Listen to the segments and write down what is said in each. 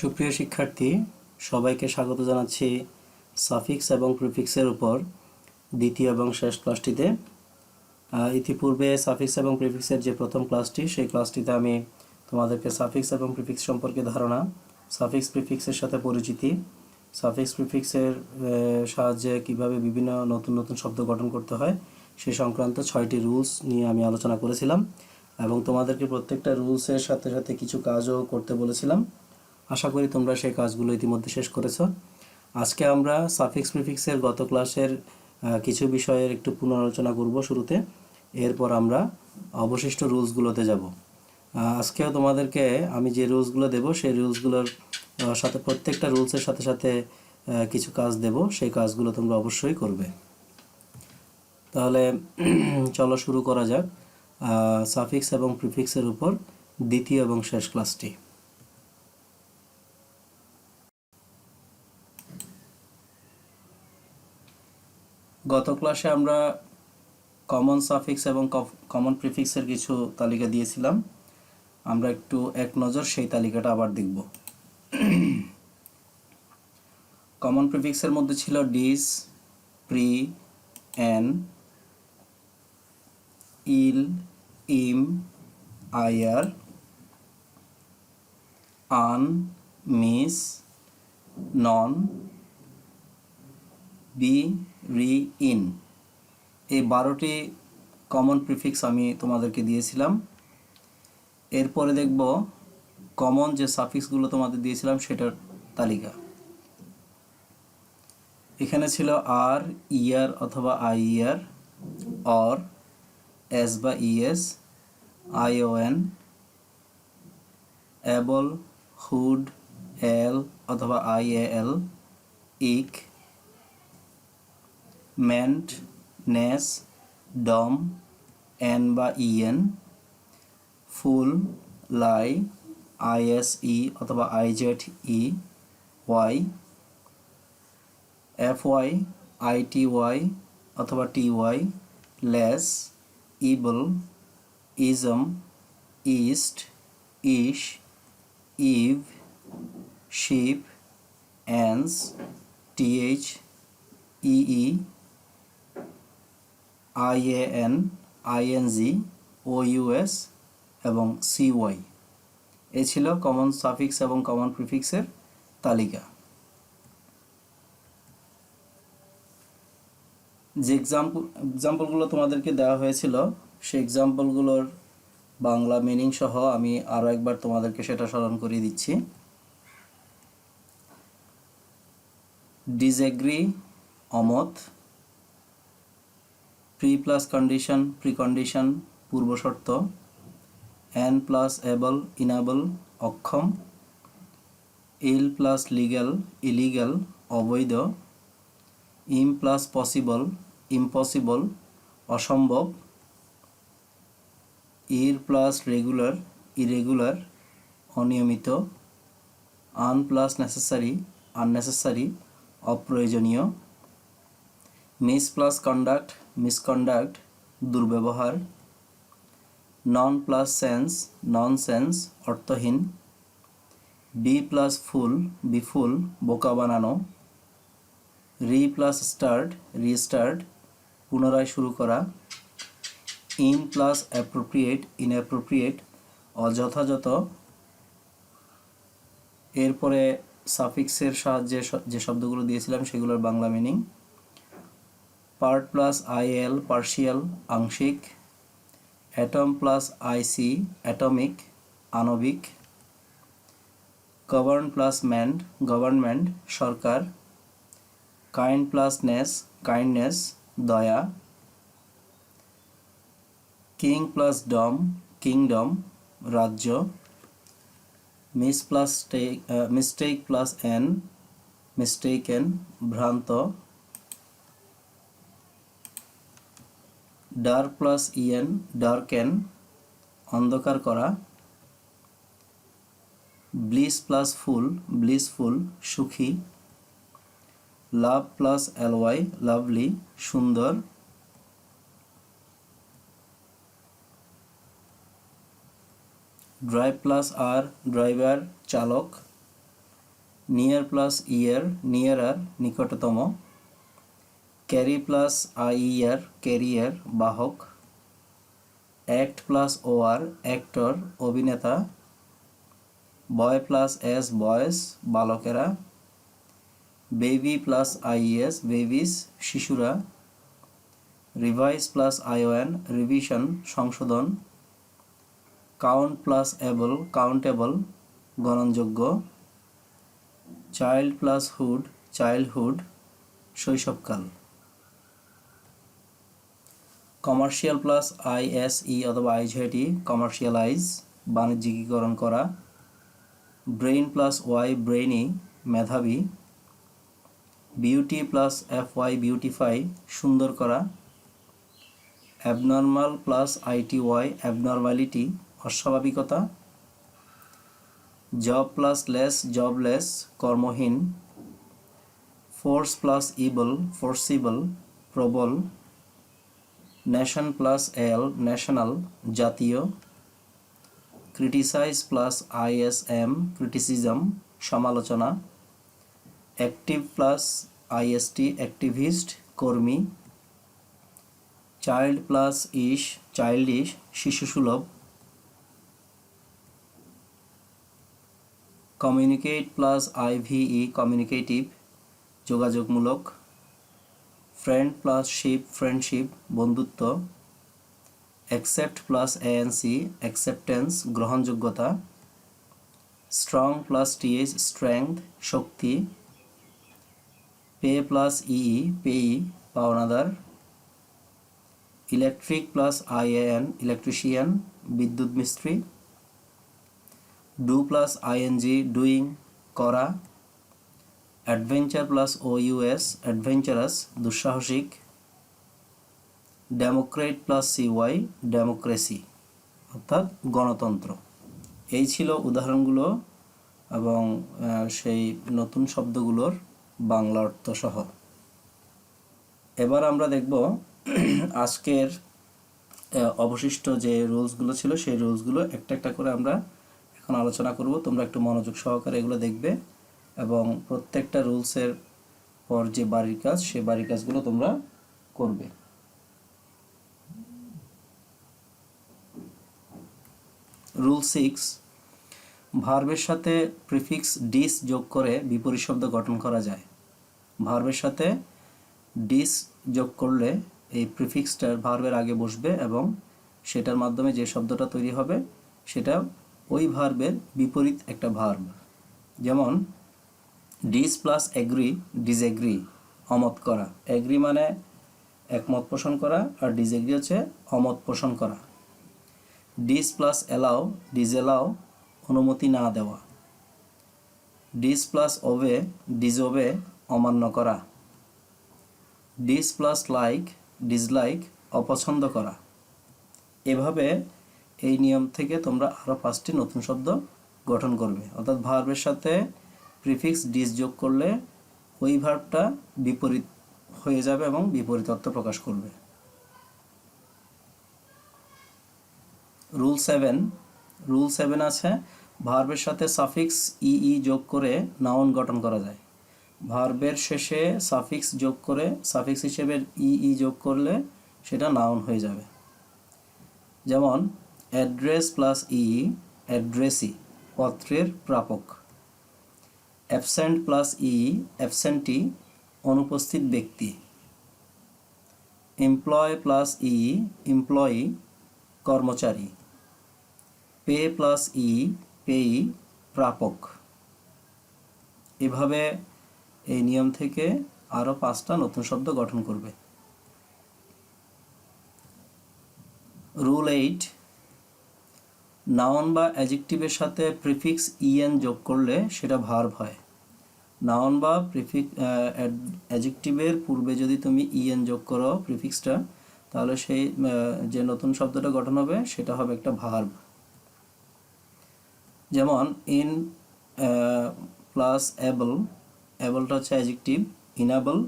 সুপ্রিয় শিক্ষার্থী, সবাইকে স্বাগত জানাচ্ছি সাফিক্স এবং প্রিফিক্সের উপর দ্বিতীয় এবং শেষ ক্লাসটিতে। ইতিপূর্বে সাফিক্স এবং প্রিফিক্সের যে প্রথম ক্লাসটি, সেই ক্লাসটিতে আমি তোমাদেরকে সাফিক্স এবং প্রিফিক্স সম্পর্কে ধারণা, সাফিক্স প্রিফিক্সের সাথে পরিচিতি, সাফিক্স প্রিফিক্সের সাহায্যে কিভাবে বিভিন্ন নতুন নতুন শব্দ গঠন করতে হয় সে সংক্রান্ত 6টি রুলস নিয়ে আমি আলোচনা করেছিলাম এবং তোমাদেরকে প্রত্যেকটা রুলসের সাথে সাথে কিছু কাজও করতে বলেছিলাম। আশা করি তোমরা সেই কাজগুলো ইতিমধ্যে শেষ করেছো। আজকে আমরা সাফিক্স প্রিফিক্সের গত ক্লাসের কিছু বিষয়ের একটু পুনরালোচনা করব শুরুতে, এরপর আমরা অবশিষ্ট রুলসগুলোতে যাব। আজকেও তোমাদেরকে আমি যে রুলসগুলো দেব সেই রুলসগুলোর সাথে প্রত্যেকটা রুলসের সাথে সাথে কিছু কাজ দেব, সেই কাজগুলো তোমরা অবশ্যই করবে। তাহলে চলো শুরু করা যাক সাফিক্স এবং প্রিফিক্সের উপর দ্বিতীয় এবং শেষ ক্লাসটি। গত ক্লাসে আমরা কমন সাফিক্স এবং কমন প্রিফিক্সের কিছু তালিকা দিয়েছিলাম। আমরা একটু এক নজর সেই তালিকাটা আবার দেখব। কমন প্রিফিক্সের মধ্যে ছিল ডিস, প্রি, এন, ইল, ইম, আয়ার, আন, মিস, নন, বি, রি, ইন। এই 12টি কমন প্রিফিক্স আমি তোমাদেরকে দিয়েছিলাম। এরপরে দেখব কমন যে সাফিক্সগুলো তোমাদের দিয়েছিলাম সেটার তালিকা। এখানে ছিল আর, ইয়ার অথবা আই ইয়ার, অর, এস বা ইএস, আইওএন, এবল, হুড, এল অথবা আইএএল, ইক, মেন্ট, নেস, ডম, এন বা ইএন, ফুল, লাই, আইএসই অথবা আইজেড ই, ওয়াই, এফওয়াই, আইটিওয়াই অথবা TY, less, able, ism, east, ইশ, eve, sheep, এন্স, TH, EE, আইএএন, ING, ওইউএস এবং সিওয়াই। এ ছিল কমন সাফিক্স এবং কমন প্রিফিক্সের তালিকা। যে এক্সাম্পলগুলো তোমাদেরকে দেওয়া হয়েছিল সেই এক্সাম্পলগুলোর বাংলা মিনিং সহ আমি আরও একবার তোমাদেরকে সেটা স্মরণ করিয়ে দিচ্ছি। ডিসএগ্রি, অমত। প্রি প্লাস কন্ডিশন, প্রিকন্ডিশন, পূর্বশর্ত। এন প্লাস এবল, ইনাবল, অক্ষম। ইল প্লাস লিগ্যাল, ইলিগ্যাল, অবৈধ। ইম প্লাস পসিবল, ইম্পসিবল, অসম্ভব। ইর প্লাস রেগুলার, ইরেগুলার, অনিয়মিত। আন প্লাস নেসেসারি, আননেসেসারি, অপ্রয়োজনীয়। মিস প্লাস কন্ডাক্ট, মিসকন্ডাক্ট, দুর্ব্যবহার। নন প্লাস সেন্স, ননসেন্স, অর্থহীন। বি প্লাস ফুল, বিফুল, বোকা বানানো। রি প্লাস স্টার্ট, রিস্টার্ট, পুনরায় শুরু করা। ইন প্লাস অ্যাপ্রোপ্রিয়েট, ইনঅ্যাপ্রোপ্রিয়েট, অযথাযথ। এরপরে সাফিক্সের সাহায্যে যে শব্দগুলো দিয়েছিলাম সেগুলোর Bangla meaning. Part plus IL, partial, আংশিক। অ্যাটম প্লাস আইসি, অ্যাটমিক, আণবিক। গভর্ন প্লাস ম্যান্ড, গভর্নমেন্ট, সরকার। কাইন্ড প্লাস নেস, কাইন্ডনেস, দয়া। কিং প্লাস ডম, কিংডম, রাজ্য। Mis plus mistake plus en, mistaken, ভ্রান্ত। ডার্ক প্লাস ইএন, ডার্কেন, অন্ধকার করা। Bliss plus ful, blissful, সুখী। Love plus LY, lovely, সুন্দর। Drive plus R, driver, চালক। Near plus year, nearer, নিকটতম। Carry plus ier, carrier, বাহক। Act plus OR, actor, অভিনেতা। Boy plus S, boys, বালকেরা। Baby plus IS, babies, শিশুরা। Revise plus ION, revision, সংশোধন। Count plus able, countable, গণনযোগ্য। Child plus hood, childhood, শৈশবকাল। Commercial plus ISE অথবা IZE, commercialize, বাণিজ্যিকীকরণ করা। ব্রেইন প্লাস ওয়াই, ব্রেইনি, মেধাবী। বিউটি প্লাস এফওয়াই, বিউটিফাই, সুন্দর করা। অ্যাবনর্মাল প্লাস আইটিওয়াই, অ্যাবনর্মালিটি, অস্বাভাবিকতা। জব প্লাস লেস, জবলেস, কর্মহীন। ফোর্স প্লাস ইবল, ফোর্সিবল, প্রবল। নেশন প্লাস এল, ন্যাশনাল, জাতীয়। ক্রিটিসাইজ প্লাস আইএসএম, ক্রিটিসিজম, সমালোচনা। অ্যাক্টিভ প্লাস আইএসটি, অ্যাক্টিভিস্ট, কর্মী। Child plus ish, childish, শিশুসুলভ। Communicate plus IVE, communicative, যোগাযোগমূলক। Friend plus ship, friendship, বন্ধুত্ব। Accept plus ANC, acceptance, গ্রহণযোগ্যতা। Strong plus TH, strength, শক্তি। Pay plus EE, পেই, পাওনাদার। Electric plus আইএএন, electrician, বিদ্যুৎ মিস্ত্রি। Do plus ING, doing, করা। Adventure plus ওইউএস, adventurous, দুঃসাহসিক। Democrat plus CY, democracy, অর্থাৎ গণতন্ত্র। এই ছিল উদাহরণগুলো এবং সেই নতুন শব্দগুলোর বাংলা অর্থ সহ। এবার আমরা দেখব আজকের অবশিষ্ট যে রুলসগুলো ছিল সেই রুলসগুলো একটা একটা করে আমরা এখন আলোচনা করব। তোমরা একটু মনোযোগ সহকারে এগুলো দেখবে এবং প্রত্যেকটা রুলসের পর যে বাড়ির কাজ সেই বাড়ির কাজগুলো তোমরা করবে। রুল 6, ভার্বের সাথে প্রিফিক্স ডিস যোগ করে বিপরীত শব্দ গঠন করা যায়। ভার্বের সাথে ডিস যোগ করলে এই প্রিফিক্সটার ভার্বের আগে বসবে এবং সেটার মাধ্যমে যে শব্দটা তৈরি হবে সেটা ওই ভার্বের বিপরীত একটা ভার্ব। যেমন ডিস প্লাস এগ্রি, ডিসএগ্রি, অমত করা। এগ্রি মানে একমত পোষণ করা আর ডিসএগ্রি হচ্ছে অমত পোষণ করা। ডিস প্লাস অ্যালাউ, ডিসঅ্যালাউ, অনুমতি না দেওয়া। ডিস প্লাস ওবে, ডিসওবে, অমান্য করা। ডিস প্লাস লাইক, ডিসলাইক, অপছন্দ করা। এভাবে এই নিয়ম থেকে তোমরা আরও 5টি নতুন শব্দ গঠন করবে। অর্থাৎ ভার্বের সাথে প্রিফিক্স ডিস যোগ করলে ওই ভার্বটা বিপরীত হয়ে যাবে এবং বিপরীত অর্থ প্রকাশ করবে। রুল 7 আছে ভার্বের সাথে সাফিক্স ই যোগ করে নাউন গঠন করা যায়। ভার্বের শেষে সাফিক্স যোগ করে সাফিক্স হিসেবে ই যোগ করলে সেটা নাউন হয়ে যাবে। যেমন অ্যাড্রেস প্লাস অ্যাড্রেসি, পত্রের প্রাপক। অ্যাবসেন্ট প্লাস অ্যাবসেন্টি, অনুপস্থিত ব্যক্তি। এমপ্লয় প্লাস এমপ্লয়ি, কর্মচারী। পে প্লাস পেই, প্রাপক। এভাবে এই নিয়ম থেকে আরও 5টা নতুন শব্দ গঠন করবে। রুল 8, নাউন বা অ্যাডজেক্টিভের সাথে প্রিফিক্স ইএন যোগ করলে সেটা ভার্ব হয়। নাউন বা অ্যাডজেক্টিভের পূর্বে যদি তুমি ইএন যোগ করো প্রিফিক্সটা, তাহলে সেই যে নতুন শব্দটা গঠন হবে সেটা হবে একটা ভার্ব। যেমন ইন প্লাস এবল, এবলটা হচ্ছে অ্যাডজেক্টিভ, ইনাবল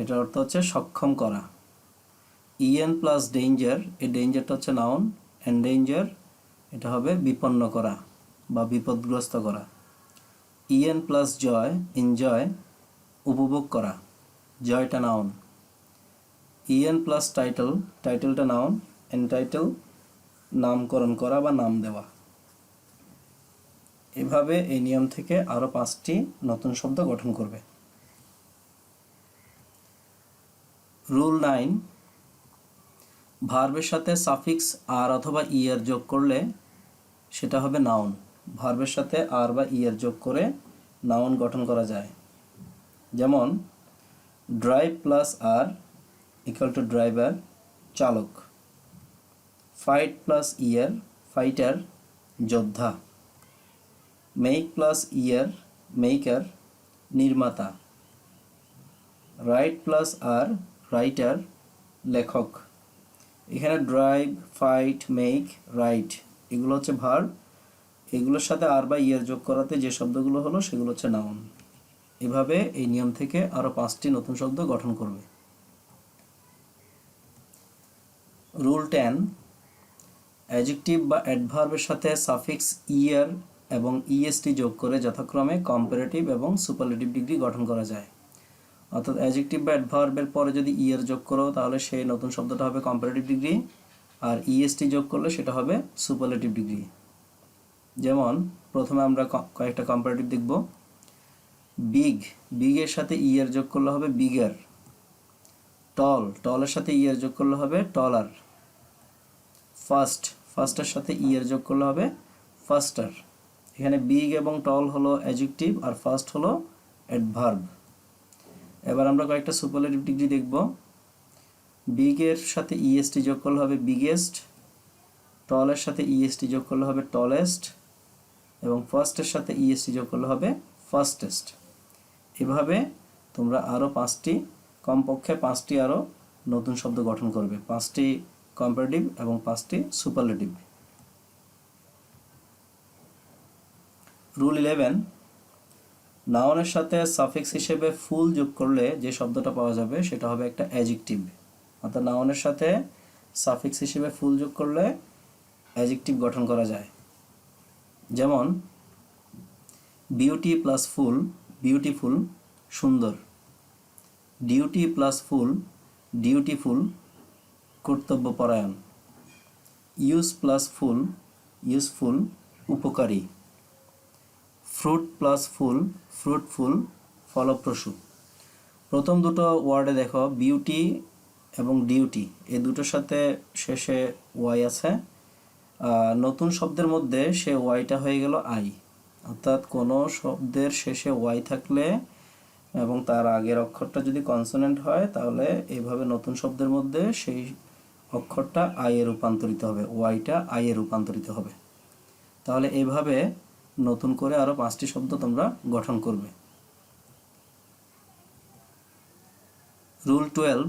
এটার অর্থ হচ্ছে সক্ষম করা। ইএন প্লাস ডেঞ্জার, এই ডেঞ্জারটা হচ্ছে নাউন, এন্ডেঞ্জার এটা হবে বিপন্ন করা বা বিপদগ্রস্ত করা। ইএন প্লাস জয়, এনজয়, উপভোগ করা, জয়টা নাউন। ইএন প্লাস টাইটেল, টাইটেলটা নাউন, এনটাইটেল নামকরণ করা বা নাম দেওয়া। এভাবে এই নিয়ম থেকে আরও 5টি নতুন শব্দ গঠন করবে। রুল 9, ভার্বের সাথে সাফিক্স আর অথবা ইয়ের যোগ করলে সেটা হবে নাউন। ভার্বের সাথে আর বা ইয়ের যোগ করে নাউন গঠন করা যায়। যেমন drive plus R equal to driver, চালক। ফাইট প্লাস ইয়ার, ফাইটার, যোদ্ধা। মেক প্লাস ইয়ার, মেকার, নির্মাতা। রাইট প্লাস আর, রাইটার, লেখক। এখানে ড্রাইভ, ফাইট, মেক, রাইট এগুলো হচ্ছে ভার্ব। এগুলোর সাথে আর বা ইয়ার যোগ করাতে যে শব্দগুলো হলো সেগুলো হচ্ছে নাউন। এভাবে এই নিয়ম থেকে আরও 5টি নতুন শব্দ গঠন করবে। রুল 10, অ্যাডজেক্টিভ বা অ্যাডভার্বের সাথে সাফিক্স ইয়ার এবং ইএসটি যোগ করে যথাক্রমে কম্পারেটিভ এবং সুপারলেটিভ ডিগ্রি গঠন করা যায়। অর্থাৎ অ্যাডজেক্টিভ বা অ্যাডভার্বের পরে যদি ইয়ার যোগ করো তাহলে সেই নতুন শব্দটা হবে কম্পারেটিভ ডিগ্রি, আর ইএসটি যোগ করলে সেটা হবে সুপারলেটিভ ডিগ্রি। যেমন প্রথমে আমরা কয়েকটা কম্পারেটিভ দেখব। বিগ, বিগের সাথে ইয়ার যোগ করলে হবে বিগার। টল, টলের সাথে ইয়ার যোগ করলে হবে টলার। ফাস্ট, ফাস্টের সাথে ইয়ার যোগ করলে হবে ফাস্টার। এখানে বিগ এবং টল হলো অ্যাডজেক্টিভ আর ফাস্ট হলো অ্যাডভার্ব। এবার আমরা কয়েকটা সুপারলেটিভ ডিগ্রি দেখব। বিগের সাথে ইএসটি যোগ করলে হবে বিগেস্ট, টলের সাথে ইএসটি যোগ করলে হবে টলেস্ট এবং ফার্স্টের সাথে ইএসটি যোগ করলে হবে ফার্স্টেস্ট। এভাবে তোমরা আরও 5টি, কমপক্ষে 5টি আরও নতুন শব্দ গঠন করবে, 5টি কম্পারেটিভ এবং 5টি সুপারলেটিভ। রুল 11, নাউনের সাথে সাফিক্স হিসেবে ফুল যোগ করলে যে শব্দটা পাওয়া যাবে সেটা হবে একটা অ্যাডজেক্টিভ। অর্থাৎ নাউনের সাথে সাফিক্স হিসেবে ফুল যোগ করলে অ্যাডজেক্টিভ গঠন করা যায়। যেমন বিউটি প্লাস ফুল, বিউটিফুল, সুন্দর। ডিউটি প্লাস ফুল, ডিউটিফুল, কর্তব্যপরায়ণ। ইউজ প্লাস ফুল, ইউজফুল, উপকারী। ফ্রুট প্লাস ফুল, ফ্রুটফুল, ফলপ্রসূ। প্রথম দুটো ওয়ার্ডে দেখো বিউটি এবং ডিউটি এই দুটোর সাথে শেষে ওয়াই আছে। নতুন শব্দের মধ্যে সে ওয়াইটা হয়ে গেল আই। অর্থাৎ কোনো শব্দের শেষে ওয়াই থাকলে এবং তার আগের অক্ষরটা যদি কনসোনেন্ট হয় তাহলে এইভাবে নতুন শব্দের মধ্যে সেই অক্ষরটা আই এ রূপান্তরিত হবে, ওয়াইটা আই এ রূপান্তরিত হবে। তাহলে এইভাবে নতুন করে আরও 5টি শব্দ তোমরা গঠন করবে। রুল 12,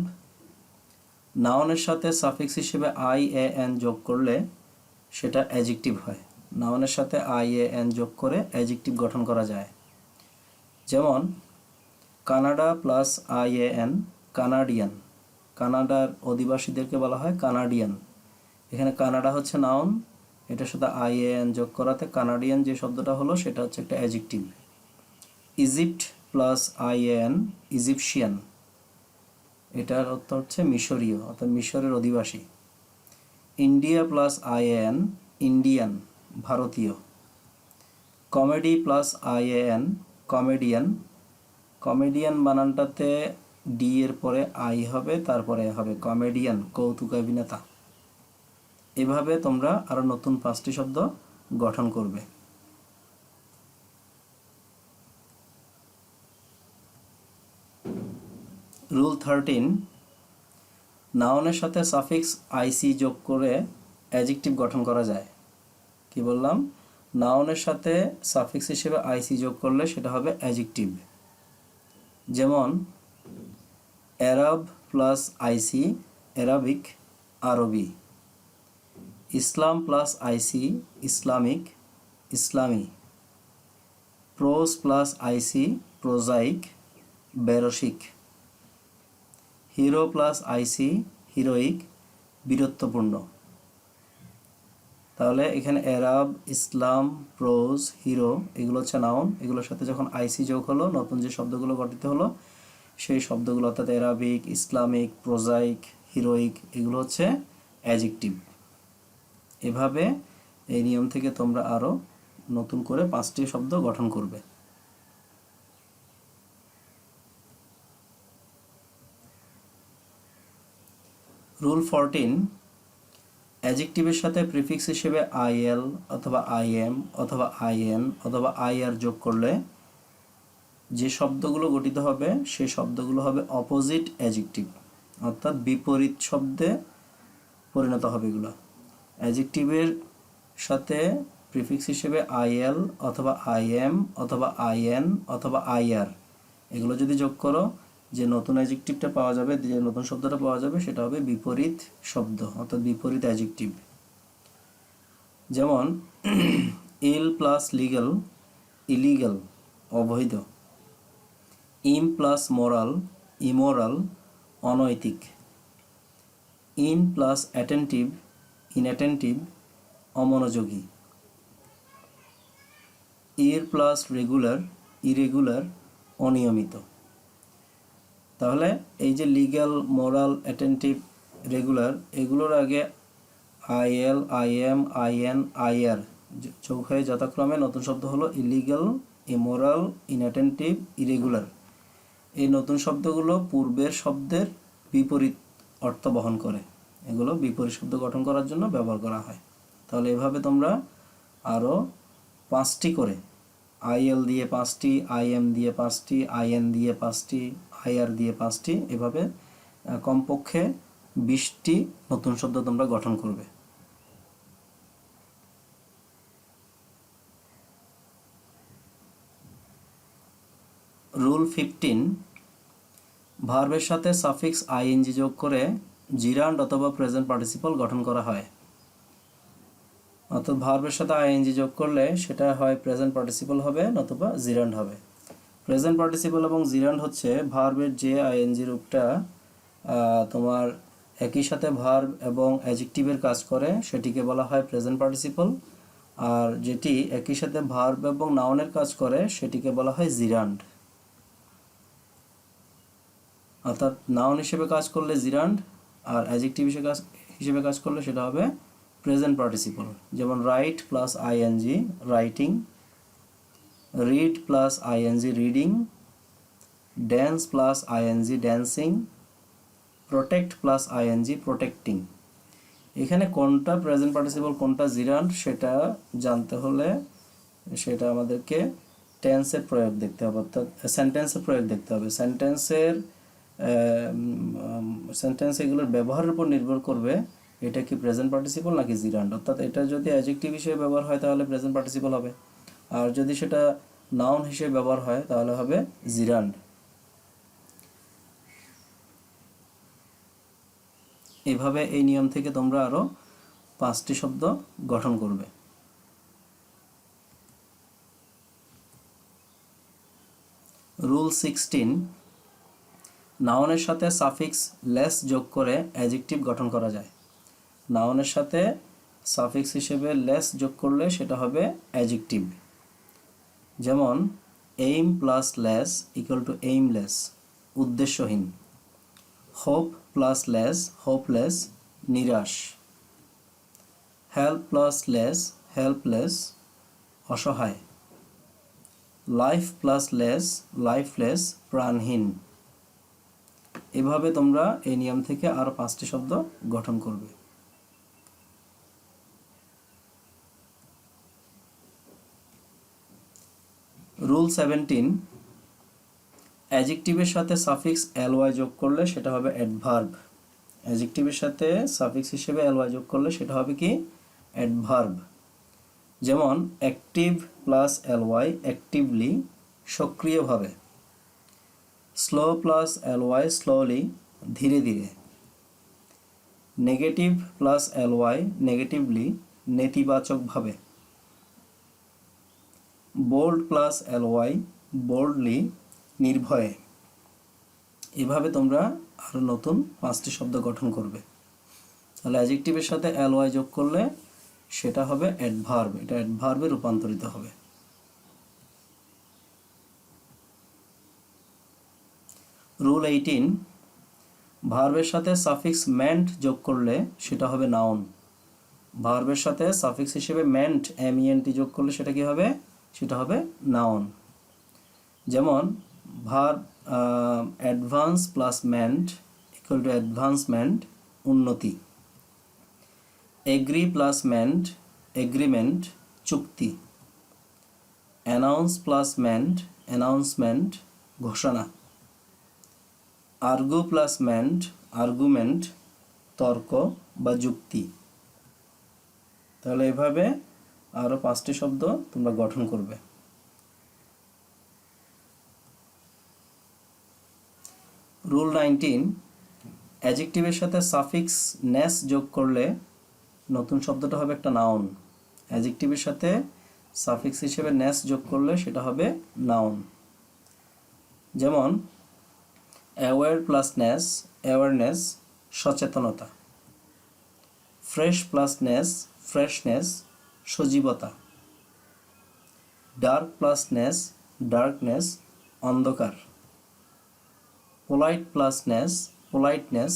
নাউনের সাথে সাফিক্স হিসেবে আই এ এন যোগ করলে সেটা অ্যাডজেক্টিভ হয়। নাউনের সাথে আই এ এন যোগ করে অ্যাডজেক্টিভ গঠন করা যায়। যেমন Canada plus I A N, Canadian. কানাডার অধিবাসীদেরকে বলা হয় কানাডিয়ান। এখানে কানাডা হচ্ছে নাউন, এটার সাথে আই এ এন যোগ করাতে কানাডিয়ান যে শব্দটা হলো সেটা হচ্ছে একটা adjective. Egypt plus I A N, Egyptian. এটার অর্থ হচ্ছে মিশরীয়, অর্থাৎ মিশরের অধিবাসী। India plus I A N, Indian, ভারতীয়। Comedy plus I A N, comedian. Comedian বানানটাতে ডি এর পরে আই হবে, তারপরে হবে কমেডিয়ান, কৌতুক অভিনেতা। এভাবে তোমরা আরও নতুন 5টি শব্দ গঠন করবে। রুল 13, নাউনের সাথে সাফিক্স আইসি যোগ করে অ্যাডজেক্টিভ গঠন করা যায়। কি বললাম? নাউনের সাথে সাফিক্স হিসেবে আইসি যোগ করলে সেটা হবে অ্যাডজেক্টিভ। যেমন অ্যারাব প্লাস আইসি, অ্যারাবিক, আরবি। ইসলাম প্লাস আইসি, ইসলামিক, ইসলামী। প্রোজ প্লাস আইসি, প্রোজাইক, বেরসিক। হিরো প্লাস আইসি, হিরোইক, বীরত্বপূর্ণ। তাহলে এখানে এরাব, ইসলাম, প্রোজ, হিরো এগুলো হচ্ছে নাউন। এগুলোর সাথে যখন আইসি যোগ হলো, নতুন যে শব্দগুলো গঠিত হলো সেই শব্দগুলো অর্থাৎ এরাবিক, ইসলামিক, প্রোজাইক, হিরোইক এগুলো হচ্ছে অ্যাডজেক্টিভ। এভাবে এই নিয়ম থেকে তোমরা আরও নতুন করে 5টি শব্দ গঠন করবে। রুল 14, অ্যাডজেক্টিভের সাথে প্রিফিক্স হিসেবে আইএল অথবা আইএম অথবা আইএন অথবা আইআর যোগ করলে যে শব্দগুলো গঠিত হবে সেই শব্দগুলো হবে অপোজিট অ্যাডজেক্টিভ, অর্থাৎ বিপরীত শব্দে পরিণত হবে এগুলো। অ্যাডজেক্টিভের সাথে প্রিফিক্স হিসেবে আইএল অথবা আইএম অথবা আইএন অথবা আইআর এগুলো যদি যোগ করো, যে নতুন অ্যাডজেক্টিভটা পাওয়া যাবে, যে নতুন শব্দটা পাওয়া যাবে সেটা হবে বিপরীত শব্দ অর্থাৎ বিপরীত অ্যাডজেক্টিভ। যেমন ইল প্লাস লিগ্যাল, ইলিগাল, অবৈধ। ইম প্লাস মোরাল, ইমোরাল, অনৈতিক। ইন প্লাস অ্যাটেন্টিভ, ইনঅ্যাটেন্টিভ, অমনোযোগী। ইর প্লাস রেগুলার, ইরেগুলার, অনিয়মিত। তাহলে এই যে লিগ্যাল, মোরাল, অ্যাটেন্টিভ, রেগুলার এগুলোর আগে আইএল, আইএম, আইএন, আইআর যোগ হয়ে যথাক্রমে নতুন শব্দ হলো ইলিগাল, ইমোরাল, ইনঅ্যাটেন্টিভ, ইরেগুলার। এই নতুন শব্দগুলো পূর্বের শব্দের বিপরীত অর্থ বহন করে, এগুলো বিপরীত শব্দ গঠন করার জন্য ব্যবহার করা হয়। তাহলে এভাবে তোমরা আরও 5টি করে, আইএল দিয়ে 5টি, আইএম দিয়ে 5টি, আইএন দিয়ে 5টি, আইআর দিয়ে 5টি, এভাবে কমপক্ষে 20টি নতুন শব্দ তোমরা গঠন করবে। রুল 15, ভার্বের সাথে সাফিক্স আইএনজি যোগ করে জিরান্ড অথবা প্রেজেন্ট পার্টিসিপল গঠন করা হয়। অর্থাৎ ভার্বের সাথে আইএনজি যোগ করলে সেটা হয় প্রেজেন্ট পার্টিসিপল হবে নতুবা জিরান্ড হবে। প্রেজেন্ট পার্টিসিপল এবং জিরান্ড হচ্ছে ভার্বের যে আইএনজি রূপটা তোমার একই সাথে ভার্ব এবং অ্যাডজেক্টিভের কাজ করে সেটিকে বলা হয় প্রেজেন্ট পার্টিসিপল, আর যেটি একই সাথে ভার্ব এবং নাউনের কাজ করে সেটিকে বলা হয় জিরান্ড। অর্থাৎ নাউন হিসেবে কাজ করলে জিরান্ড আর অ্যাডজেক্টিভ হিসেবে কাজ করলে সেটা হবে প্রেজেন্ট পার্টিসিপল। যেমন write plus ING, writing. Read plus ING, reading. Dance plus ING, dancing. Protect plus ING, protecting. এখানে কোনটা প্রেজেন্ট পার্টিসিপল কোনটা জিরান্ড সেটা জানতে হলে সেটা আমাদেরকে টেন্সের প্রয়োগ দেখতে হবে, অর্থাৎ সেন্টেন্সের প্রয়োগ দেখতে হবে। সেন্টেন্স এগুলোর ব্যবহারের উপর নির্ভর করবে এটা কি প্রেজেন্ট পার্টিসিপল নাকি জিরান্ড। অর্থাৎ এটা যদি অ্যাডজেক্টিভ হিসেবে ব্যবহার হয় তাহলে প্রেজেন্ট পার্টিসিপল হবে, আর যদি সেটা নাউন হিসেবে ব্যবহার হয় তাহলে হবে জিরান্ড। এভাবে এই নিয়ম থেকে তোমরা আরও 5টি শব্দ গঠন করবে। রুল 16, নাউনের সাথে সাফিক্স লেস যোগ করে অ্যাডজেক্টিভ গঠন করা যায়। নাউনের সাথে সাফিক্স হিসেবে লেস যোগ করলে সেটা হবে অ্যাডজেক্টিভ। যেমন aim plus less equal to aimless, উদ্দেশ্যহীন। হোপ প্লাস লেস, হোপলেস, নিরাশ। হেল্প প্লাস লেস, হেল্পলেস, অসহায়। লাইফ প্লাস লেস, লাইফলেস, প্রাণহীন। এভাবে তোমরা এই নিয়ম থেকে আরও 5টি শব্দ গঠন করবে। রুল 17, অ্যাডজেক্টিভের সাথে সাফিক্স এলওয়াই যোগ করলে সেটা হবে অ্যাডভার্ব। অ্যাডজেক্টিভের সাথে সাফিক্স হিসেবে এলওয়াই যোগ করলে সেটা হবে কি অ্যাডভার্ব। যেমন অ্যাক্টিভ প্লাস এলওয়াই, অ্যাক্টিভলি, সক্রিয়ভাবে। স্লো প্লাস এলওয়াই, স্লোলি, ধীরে ধীরে। নেগেটিভ প্লাস এলওয়াই, নেগেটিভলি, নেতিবাচকভাবে। বোল্ড প্লাস এলওয়াই, বোল্ডলি, নির্ভয়ে। এভাবে তোমরা আরও নতুন 5টি শব্দ গঠন করবে। তাহলে অ্যাডজেক্টিভের সাথে এলওয়াই যোগ করলে সেটা হবে অ্যাডভার্ব, এটা অ্যাডভার্বে রূপান্তরিত হবে। রুল 18, ভার্বের সাথে সাফিক্স মেন্ট যোগ করলে সেটা হবে নাউন। ভার্বের সাথে সাফিক্স হিসেবে মেন্ট MENT যোগ করলে সেটা কি হবে? সেটা হবে নাউন। যেমন verb advance plus meant equal to advancement, উন্নতি। এগ্রি প্লাস মেন্ট এগ্রিমেন্ট, চুক্তি। অ্যানাউন্স প্লাস মেন্ট অ্যানাউন্সমেন্ট, ঘোষণা। আর্গু প্লাস মেন্ট আর্গুমেন্ট, তর্ক বা যুক্তি। তাহলে এভাবে আরও 5টি শব্দ তোমরা গঠন করবে। রুল 19, অ্যাডজেক্টিভের সাথে সাফিক্স নেস যোগ করলে নতুন শব্দটা হবে একটা নাউন। অ্যাডজেক্টিভের সাথে সাফিক্স হিসেবে নেস যোগ করলে সেটা হবে নাউন। যেমন অ্যাওয়্যার প্লাস নেস অ্যাওয়ারনেস, সচেতনতা। ফ্রেশ প্লাস নেস ফ্রেশনেস, সজীবতা। ডার্ক প্লাস নেস ডার্কনেস, অন্ধকার। পোলাইট প্লাস নেস পোলাইটনেস,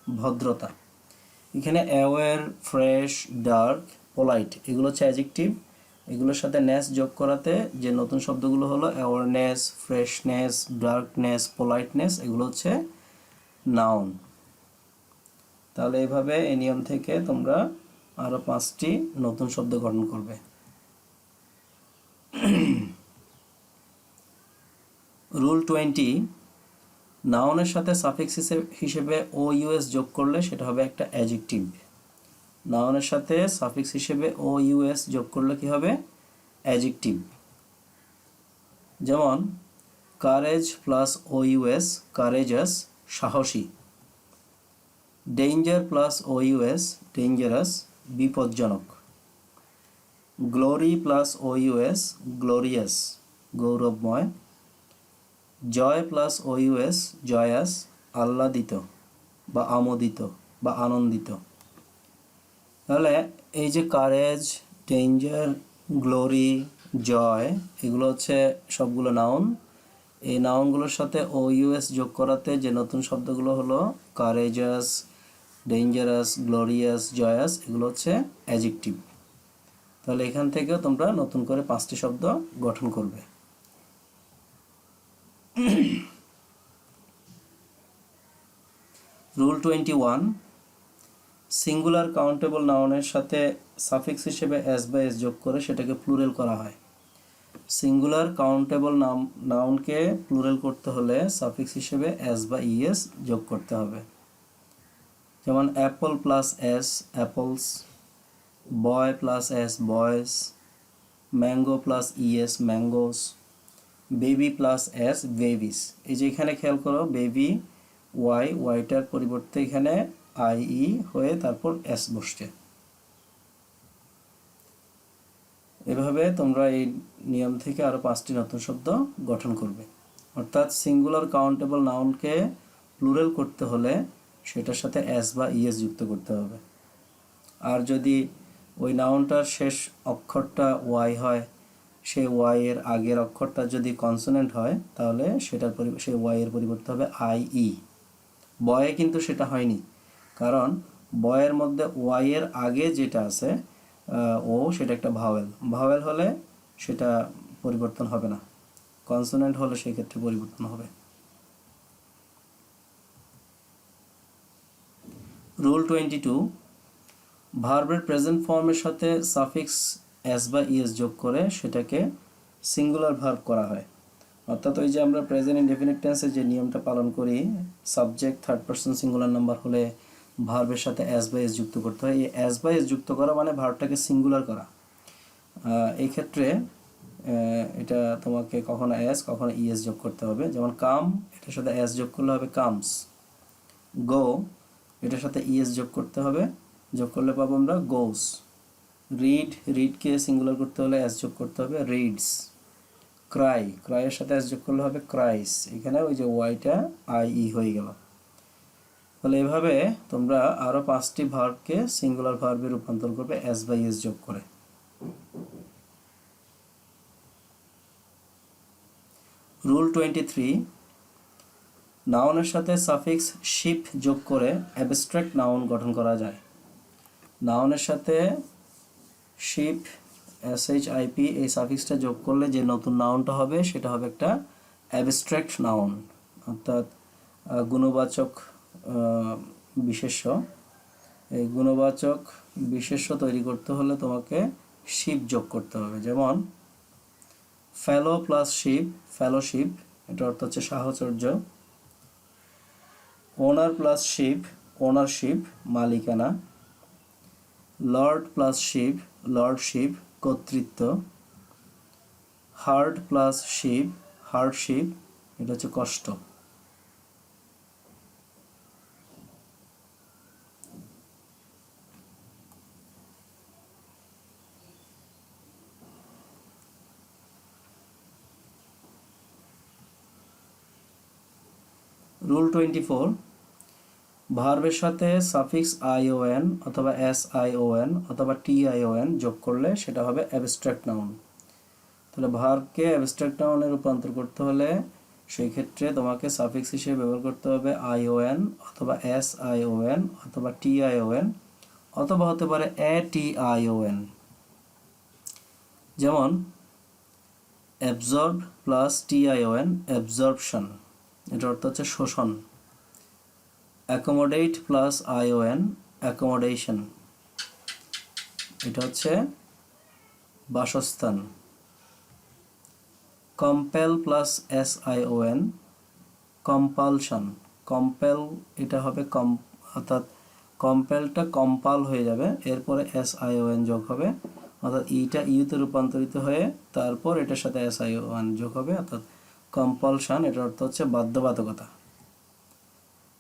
ভদ্রতা। এখানে অ্যাওয়্যার, ফ্রেশ, ডার্ক, পোলাইট এগুলো হচ্ছে অ্যাডজেক্টিভ। এগুলোর সাথে নেস যোগ করাতে যে নতুন শব্দগুলো হলো অ্যাওয়ারনেস, ফ্রেশনেস, ডার্কনেস, পোলাইটনেস, এগুলো হচ্ছে নাউন। তাহলে এইভাবে এই নিয়ম থেকে তোমরা আরও 5টি নতুন শব্দ গঠন করবে। রুল 20, নাউনের সাথে সাফিক্স হিসেবে OUS যোগ করলে সেটা হবে একটা অ্যাডজেক্টিভ। নাউনের সাথে সাফিক্স হিসেবে OUS যোগ করলে কি হবে? অ্যাডজেক্টিভ। যেমন কারেজ প্লাস OUS কারেজাস, সাহসী। ডেঞ্জার প্লাস OUS ডেঞ্জারাস, বিপজ্জনক। গ্লোরি প্লাস OUS গ্লোরিয়াস, গৌরবময়। জয় প্লাস OUS জয়াস, আহ্লাদিত বা আমোদিত বা আনন্দিত। তাহলে এই যে কারেজ, ডেঞ্জার, গ্লোরি, জয় এগুলো হচ্ছে সবগুলো নাউন। এই নাউনগুলোর সাথে OUS যোগ করাতে যে নতুন শব্দগুলো হলো কারেজাস, ডেঞ্জারাস, গ্লোরিয়াস, জয়াস, এগুলো হচ্ছে অ্যাডজেক্টিভ। তাহলে এখান থেকেও তোমরা নতুন করে 5টি শব্দ গঠন করবে। রুল 21, সিঙ্গুলার কাউন্টেবল নাউনের সাথে সাফিক্স হিসেবে এস বা এস যোগ করে সেটাকে প্লুরাল করা হয়। সিঙ্গুলার কাউন্টেবল নাউনকে প্লুরাল করতে হলে সাফিক্স হিসেবে এস বা ইএস যোগ করতে হবে। যেমন apple plus S apples, boy plus S boys, mango plus ES mangoes, baby plus S babies. এই যে এখানে খেয়াল করো, বেবি ওয়াইটার পরিবর্তে এখানে IE হয়ে তারপর এস বসছে। এভাবে তোমরা এই নিয়ম থেকে আরও 5টি নতুন শব্দ গঠন করবে। অর্থাৎ সিঙ্গুলার কাউন্টেবল নাউনকে প্লুরাল করতে হলে সেটার সাথে এস বা ইএস যুক্ত করতে হবে। আর যদি ওই নাউনটার শেষ অক্ষরটা ওয়াই হয়, সেই ওয়াই এর আগের অক্ষরটা যদি কনসোনেন্ট হয় তাহলে সেই ওয়াই এর পরিবর্তে হবে IE। বয়ে কিন্তু সেটা হয়নি, কারণ বয়ের মধ্যে ওয়াই এর আগে যেটা আছে ও সেটা একটা ভাওয়েল হলে সেটা পরিবর্তন হবে না, কনসোনেন্ট হলে সেই ক্ষেত্রে পরিবর্তন হবে। রুল 22, ভার্বের প্রেজেন্ট ফর্মের সাথে সাফিক্স এস বা ইএস যোগ করে সেটাকে সিঙ্গুলার ভার্ব করা হয়। অর্থাৎ ওই যে আমরা প্রেজেন্ট ইনডেফিনিট টেন্সে যে নিয়মটা পালন করি, subject third person singular number হলে ভার্বের সাথে এস বা এস যুক্ত করতে হয়। এই এস বা এস যুক্ত করা মানে ভার্বটাকে সিঙ্গুলার করা। এই ক্ষেত্রে এটা তোমাকে কখনো এস কখনো ইএস যোগ করতে হবে। যেমন কাম, এটার সাথে এস যোগ করলে হবে কামস। গো, এটার সাথে ইএস যোগ করতে হবে, যোগ করলে পাবো আমরা গোস। রিডকে সিঙ্গুলার করতে হলে এস যোগ করতে হবে, রিডস। ক্রাইয়ের সাথে এস যোগ করলে হবে ক্রাইস। এখানে ওই যে ওয়াইটা IE হয়ে গেল। তাহলে এভাবে তোমরা আরও 5টি ভার্বকে সিঙ্গুলার ভার্বে রূপান্তর করবে এস বাই এস যোগ করে। রুল 23, নাউনের সাথে সাফিক্স শিপ যোগ করে অ্যাবস্ট্রাক্ট নাউন গঠন করা যায়। নাউনের সাথে শিপ SHIP এই সাফিক্সটা যোগ করলে যে নতুন নাউনটা হবে সেটা হবে একটা অ্যাবস্ট্রাক্ট নাউন, অর্থাৎ গুণবাচক বিশেষ্য। এই গুণবাচক বিশেষ্য তৈরি করতে হলে তোমাকে শিপ যোগ করতে হবে। যেমন ফেলো প্লাস শিপ, ফেলোশিপ, এটা অর্থ হচ্ছে সাহচর্য। ওনার প্লাস শিপ, ওনারশিপ, মালিকানা। লর্ড প্লাস শিপ, লর্ডশিপ, কর্তৃত্ব। হার্ড প্লাস শিপ, হার্ডশিপ, এটা হচ্ছে কষ্ট। রুল 24, ভার্বের সাথে সাফিক্স ION অথবা SION অথবা TION যোগ করলে সেটা হবে অ্যাবস্ট্রাক্ট নাউন। তাহলে ভার্বকে অ্যাবস্ট্রাক্ট নাউনে রূপান্তর করতে হলে সেই ক্ষেত্রে তোমাকে সাফিক্স হিসেবে ব্যবহার করতে হবে ION অথবা SION অথবা TION অথবা হতে পারে ATION। যেমন অ্যাবজর্ব প্লাস TION, অ্যাবজর্পশন, এটা অর্থ হচ্ছে শোষণ। অ্যাকোমোডেট প্লাস ION, অ্যাকোমোডেশন, এটা হচ্ছে বাসস্থান। Compel plus SION, compulsion. Compel এটা হবে অর্থাৎ কম্পেলটা কম্পাল হয়ে যাবে, এরপরে SION যোগ হবে, অর্থাৎ ইটা ইউতে রূপান্তরিত হয়ে তারপর এটার সাথে SION যোগ হবে, অর্থাৎ কম্পালশন, এটার অর্থ হচ্ছে বাধ্যবাধকতা।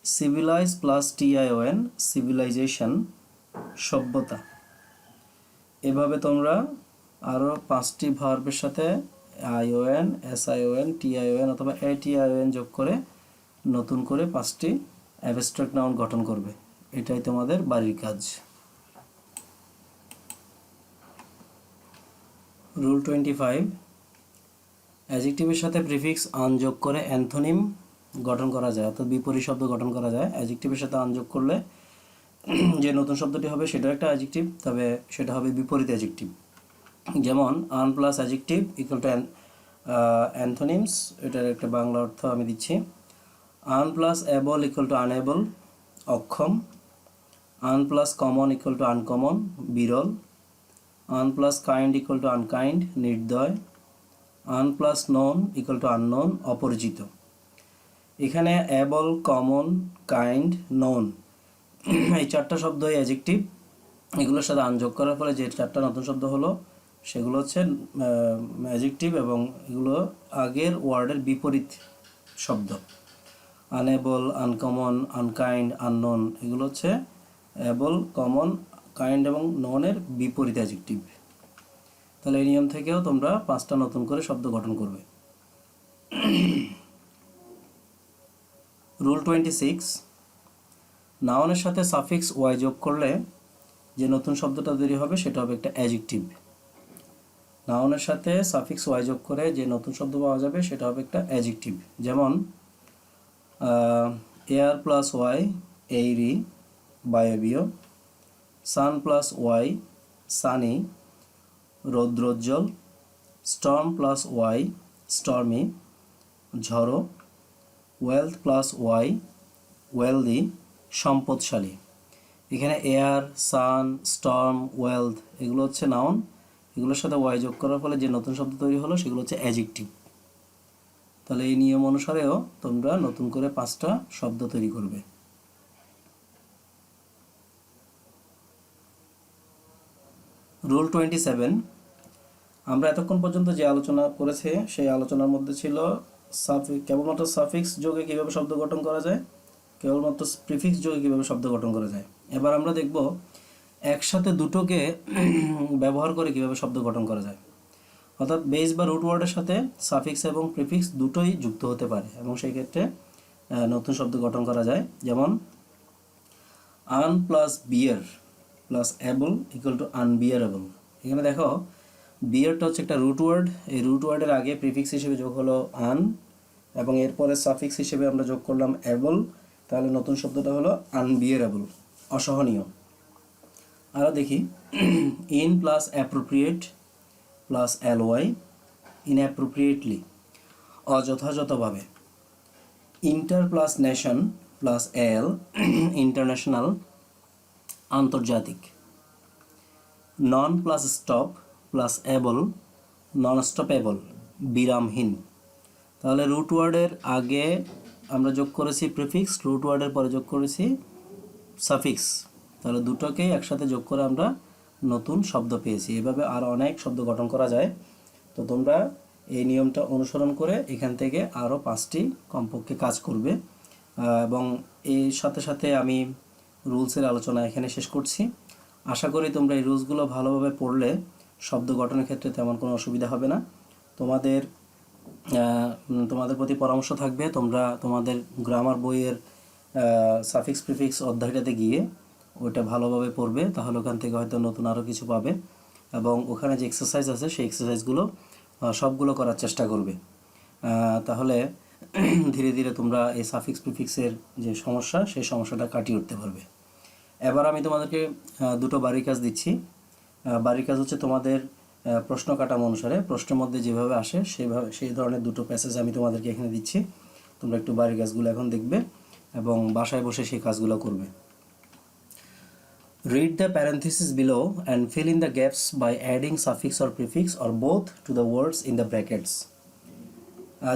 সিভিলাইজ প্লাস TION, সিভিলাইজেশন, সভ্যতা। এভাবে তোমরা আরও 5টি ভার্বের সাথে ION, SION, TION অথবা ATION যোগ করে নতুন করে 5টি অ্যাবস্ট্রাক্ট নাউন গঠন করবে। এটাই তোমাদের বাড়ির কাজ। রুল 25, অ্যাডজেক্টিভের সাথে প্রিফিক্স আন যোগ করে অ্যান্থোনিম গঠন করা যায়, অর্থাৎ বিপরীত শব্দ গঠন করা যায়। অ্যাডজেক্টিভের সাথে আন যোগ করলে যে নতুন শব্দটি হবে সেটাও একটা অ্যাডজেক্টিভ, তবে সেটা হবে বিপরীত অ্যাডজেক্টিভ। যেমন un plus adjective equal to antonyms, এটার একটা বাংলা অর্থ আমি দিচ্ছি। Un plus able equal to unable, অক্ষম। Un plus common equal to uncommon, বিরল। Un plus kind equal to unkind, নির্দয়। Un plus known equal to unknown, অপরিচিত। এখানে অ্যাবল, কমন, কাইন্ড, নন এই 4টা শব্দই অ্যাডজেক্টিভ। এগুলোর সাথে আন যোগ করার ফলে যে 4টা নতুন শব্দ হলো সেগুলো হচ্ছে অ্যাডজেক্টিভ, এবং এগুলো আগের ওয়ার্ডের বিপরীত শব্দ। আনএবল, আনকমন, আনকাইন্ড, আননোন এগুলো হচ্ছে অ্যাবল, কমন, কাইন্ড এবং ননের বিপরীত অ্যাডজেক্টিভ। তাহলে এই নিয়ম থেকেও তোমরা 5টা নতুন করে শব্দ গঠন করবে। রুল 26, নাউনের সাথে সাফিক্স ওয়াই যোগ করলে যে নতুন শব্দটা তৈরি হবে সেটা হবে একটা অ্যাডজেক্টিভ। নাউনের সাথে সাফিক্স ওয়াই যোগ করে যে নতুন শব্দ পাওয়া যাবে সেটা হবে একটা অ্যাডজেক্টিভ। যেমন এয়ার প্লাস ওয়াই, এইরি, বায়বীয়। সান প্লাস ওয়াই, সানি, রৌদ্রোজ্জ্বল। স্টর্ম প্লাস ওয়াই, স্টর্মি, ঝড়ো। ওয়েলথ প্লাস ওয়াই, ওয়েলদি, সম্পদশালী। এখানে এয়ার, সান, স্টর্ম, ওয়েলথ এগুলো হচ্ছে নাউন, এগুলোর সাথে ওয়াই যোগ করার ফলে যে নতুন শব্দ তৈরি হলো সেগুলো হচ্ছে অ্যাডজেক্টিভ। তাহলে এই নিয়ম অনুসারেও তোমরা নতুন করে 5টা শব্দ তৈরি করবে। রুল 27, আমরা এতক্ষণ পর্যন্ত যে আলোচনা করেছি সেই আলোচনার মধ্যে ছিল কেবলমাত্র সাফিক্স যোগে কীভাবে শব্দ গঠন করা যায়, কেবলমাত্র প্রিফিক্স যোগে কীভাবে শব্দ গঠন করা যায়। এবার আমরা দেখব একসাথে দুটোকে ব্যবহার করে কীভাবে শব্দ গঠন করা যায়, অর্থাৎ বেস বা রুট ওয়ার্ডের সাথে সাফিক্স এবং প্রিফিক্স দুটোই যুক্ত হতে পারে এবং সেই ক্ষেত্রে নতুন শব্দ গঠন করা যায়। যেমন un plus bear plus able equal to unbearable. এখানে দেখো বিয়ারটা হচ্ছে একটা রুট ওয়ার্ড, এই রুট ওয়ার্ডের আগে প্রিফিক্স হিসেবে যোগ হলো আন এবং এরপরে সাফিক্স হিসেবে আমরা যোগ করলাম অ্যাবল, তাহলে নতুন শব্দটা হলো আনবিয়ারেবল, অসহনীয়। আরও দেখি in plus appropriate plus LY inappropriately, অযথাযথভাবে। Inter plus nation plus L international, আন্তর্জাতিক। Non plus stop plus able non stoppable, বিরামহীন। তাহলে রুট ওয়ার্ডের আগে আমরা যোগ করেছি প্রিফিক্স, রুট ওয়ার্ডের পরে যোগ করেছি সাফিক্স, তাহলে দুটোকেই একসাথে যোগ করে আমরা নতুন শব্দ পেয়েছি। এভাবে আর অনেক শব্দ গঠন করা যায়। তো তোমরা এই নিয়মটা অনুসরণ করে এখান থেকে আরও 5টি কমপক্ষে কাজ করবে এবং এর সাথে সাথে আমি রুলসের আলোচনা এখানে শেষ করছি। আশা করি তোমরা এই রুলসগুলো ভালোভাবে পড়লে শব্দ গঠনের ক্ষেত্রে তেমন কোনো অসুবিধা হবে না। তোমাদের প্রতি পরামর্শ থাকবে, তোমরা তোমাদের গ্রামার বইয়ের সাফিক্স প্রিফিক্স অধ্যায়টাতে গিয়ে ওইটা ভালোভাবে পড়বে, তাহলে ওখান থেকে হয়তো নতুন আরও কিছু পাবে এবং ওখানে যে এক্সারসাইজ আছে সেই এক্সারসাইজগুলো সবগুলো করার চেষ্টা করবে। তাহলে ধীরে ধীরে তোমরা এই সাফিক্স প্রিফিক্সের যে সমস্যা সেই সমস্যাটা কাটিয়ে উঠতে পারবে। এবার আমি তোমাদেরকে দুটো বাড়ির কাজ দিচ্ছি। বাড়ির কাজ হচ্ছে তোমাদের প্রশ্ন কাঠামো অনুসারে প্রশ্নের মধ্যে যেভাবে আসে সেই ধরনের দুটো প্যাসেজ আমি তোমাদেরকে এখানে দিচ্ছি। তোমরা একটু বাড়ির কাজগুলো এখন দেখবে এবং বাসায় বসে সেই কাজগুলো করবে। Read the parentheses below and fill in the gaps by adding suffix or prefix or both to the words in the brackets.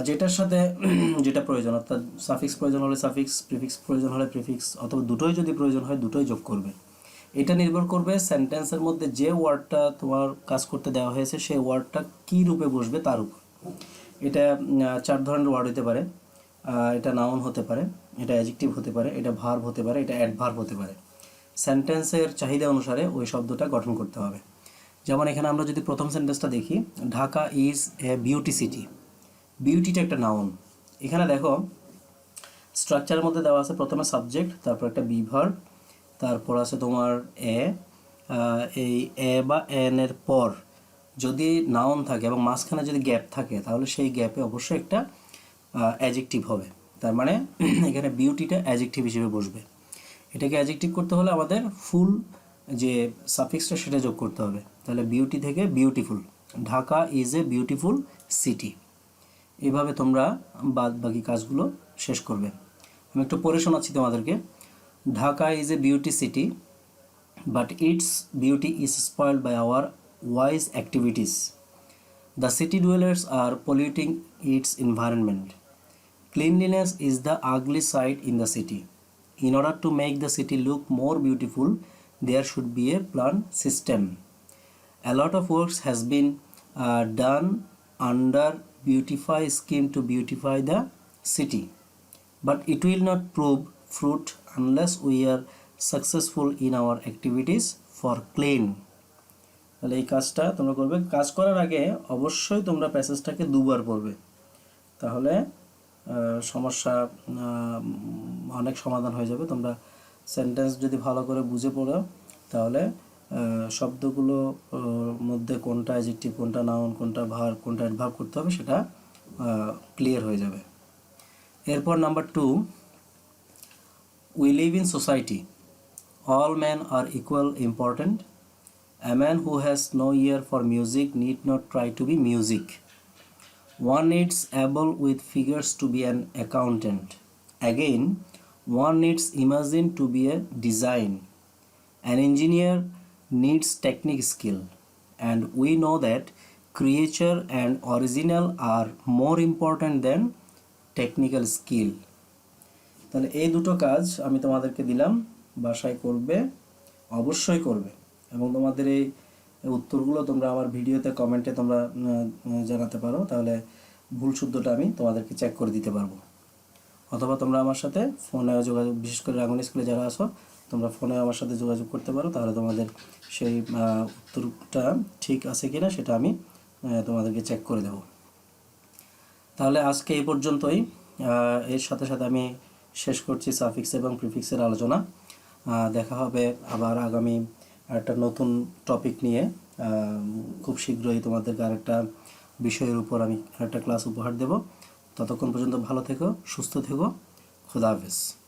যেটার সাথে যেটা প্রয়োজন, অর্থাৎ সাফিক্স প্রয়োজন হলে সাফিক্স, প্রিফিক্স প্রয়োজন হলে প্রিফিক্স, অথবা দুটোই যদি প্রয়োজন হয় দুটোই যোগ করবে। এটা নির্ভর করবে সেন্টেন্সের মধ্যে যে ওয়ার্ডটা তোমার কাজ করতে দেওয়া হয়েছে সেই ওয়ার্ডটা কী রূপে বসবে তার উপর। এটা 4 ধরনের ওয়ার্ড হতে পারে, এটা নাউন হতে পারে, এটা অ্যাডজেক্টিভ হতে পারে, এটা ভার্ব হতে পারে, এটা অ্যাডভার্ব হতে পারে। সেন্টেন্সের চাহিদা অনুসারে ওই শব্দটা গঠন করতে হবে। যেমন এখানে আমরা যদি প্রথম সেন্টেন্সটা দেখি, Dhaka is a beauty city. বিউটিটা একটা নাউন। এখানে দেখো স্ট্রাকচারের মধ্যে দেওয়া আছে প্রথমে সাবজেক্ট, তারপর একটা বি ভার্ব, তারপর আছে তোমার এই এ বা এন এর পর যদি নাউন থাকে এবং মাঝখানে যদি গ্যাপ থাকে তাহলে সেই গ্যাপে অবশ্যই একটা অ্যাডজেক্টিভ হবে। তার মানে এখানে বিউটিটা অ্যাডজেক্টিভ হিসেবে বসবে। এটাকে অ্যাডজেক্টিভ করতে হলে আমাদের ফুল যে সাফিক্সটা সেটা যোগ করতে হবে। তাহলে বিউটি থেকে beautiful, Dhaka is a beautiful city. এইভাবে তোমরা বাকি কাজগুলো শেষ করবে। আমি একটু পড়ে শোনাচ্ছি তোমাদেরকে। Dhaka is a beauty city but its beauty is spoiled by our wise activities. The city dwellers are polluting its environment. Cleanliness is the ugly side in the city. In order to make the city look more beautiful, there should be a plan system. A lot of works has been done under beautify scheme to beautify the city, but it will not prove fruit unless we are successful in our activities for clean. তাহলে এই কাজটা তোমরা করবে। কাজ করার আগে অবশ্যই তোমরা প্যাসেজটাকে দুবার পড়বে, তাহলে সমস্যা অনেক সমাধান হয়ে যাবে। তোমরা সেন্টেন্স যদি ভালো করে বুঝে পড়ো তাহলে শব্দগুলো মধ্যে কোনটা অ্যাডজেক্টিভ, কোনটা নাউন, কোনটা ভার্ব, কোনটা অ্যাডভার্ব করতে হবে সেটা ক্লিয়ার হয়ে যাবে। এরপর number 2, we live in society. All men are equal important. A man who has no ear for music need not try to be music. One needs able with figures to be an accountant. Again, one needs imagine to be a design. An engineer needs technique skill. And we know that creature and original are more important than technical skill. তাহলে এই দুটো কাজ আমি তোমাদেরকে দিলাম, বাসায় করবে, অবশ্যই করবে এবং তোমাদের এই উত্তরগুলো তোমরা আমার ভিডিওতে কমেন্টে তোমরা জানাতে পারো, তাহলে ভুল শুদ্ধটা আমি তোমাদেরকে চেক করে দিতে পারবো। অথবা তোমরা আমার সাথে ফোনে যোগাযোগ, বিশেষ করে রাঙ্গুনি স্কুলে যারা আসো তোমরা ফোনে আমার সাথে যোগাযোগ করতে পারো, তাহলে তোমাদের সেই উত্তরটা ঠিক আছে কিনা সেটা আমি তোমাদেরকে চেক করে দেব। তাহলে আজকে এই পর্যন্তই। এর সাথে সাথে আমি শেষ করছি সাফিক্স এবং প্রিফিক্সের আলোচনা। দেখা হবে আবার আগামী একটা নতুন টপিক নিয়ে। খুব শীঘ্রই তোমাদেরকে আরেকটা বিষয়ের উপর আমি আরেকটা ক্লাস উপহার দেব। ততক্ষণ পর্যন্ত ভালো থেকো, সুস্থ থেকো। খোদা হাফেজ।